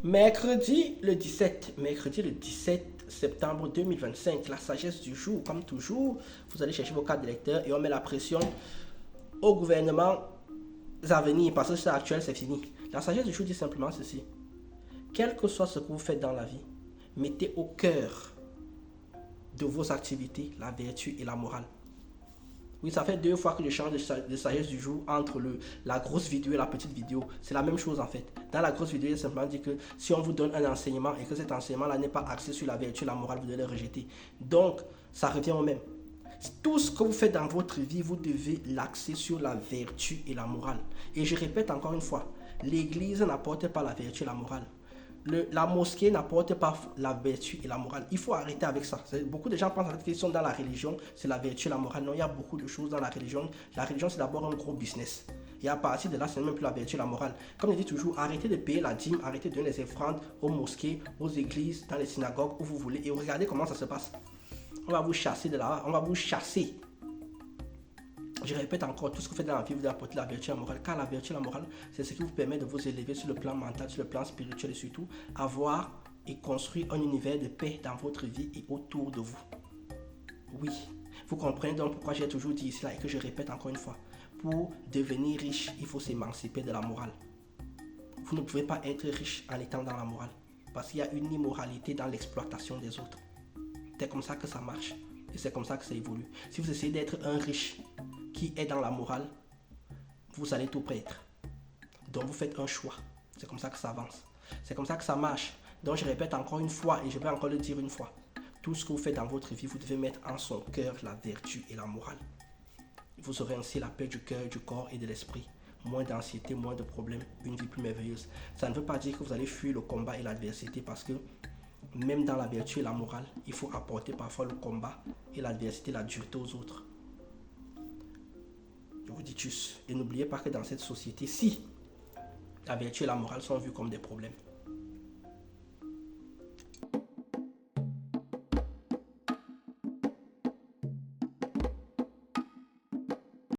Mercredi le 17 septembre 2025, la sagesse du jour, comme toujours, vous allez chercher vos cartes de lecteur et on met la pression au gouvernement à venir parce que c'est actuel, c'est fini. La sagesse du jour dit simplement ceci: quel que soit ce que vous faites dans la vie, mettez au cœur de vos activités la vertu et la morale. Oui, ça fait 2 fois que je change de sagesse du jour entre la grosse vidéo et la petite vidéo. C'est la même chose en fait. Dans la grosse vidéo, il simplement dit que si on vous donne un enseignement et que cet enseignement-là n'est pas axé sur la vertu et la morale, vous devez le rejeter. Donc, ça revient au même. Tout ce que vous faites dans votre vie, vous devez l'axer sur la vertu et la morale. Et je répète encore une fois, l'église n'apporte pas la vertu et la morale. La mosquée n'apporte pas la vertu et la morale. Il faut arrêter avec ça. Beaucoup de gens pensent qu'ils sont dans la religion, c'est la vertu et la morale. Non, il y a beaucoup de choses dans la religion. La religion, c'est d'abord un gros business. Et à partir de là, ce n'est même plus la vertu et la morale. Comme je dis toujours, arrêtez de payer la dîme, arrêtez de donner les offrandes aux mosquées, aux églises, dans les synagogues, où vous voulez. Et regardez comment ça se passe. On va vous chasser de là, on va vous chasser. Je répète encore, tout ce que vous faites dans la vie, vous devez apporter la vertu et la morale. Car la vertu et la morale, c'est ce qui vous permet de vous élever sur le plan mental, sur le plan spirituel et surtout avoir et construire un univers de paix dans votre vie et autour de vous. Oui, vous comprenez donc pourquoi j'ai toujours dit cela et que je répète encore une fois. Pour devenir riche, il faut s'émanciper de la morale. Vous ne pouvez pas être riche en étant dans la morale. Parce qu'il y a une immoralité dans l'exploitation des autres. C'est comme ça que ça marche. Et c'est comme ça que ça évolue. Si vous essayez d'être un riche qui est dans la morale, vous allez tout perdre. Donc vous faites un choix. C'est comme ça que ça avance. C'est comme ça que ça marche. Donc je répète encore une fois et je vais encore le dire une fois. Tout ce que vous faites dans votre vie, vous devez mettre en son cœur la vertu et la morale. Vous aurez ainsi la paix du cœur, du corps et de l'esprit. Moins d'anxiété, moins de problèmes, une vie plus merveilleuse. Ça ne veut pas dire que vous allez fuir le combat et l'adversité parce que même dans la vertu et la morale, il faut apporter parfois le combat et l'adversité, la dureté aux autres. Je vous dis tchuss. Et n'oubliez pas que dans cette société, si la vertu et la morale sont vues comme des problèmes,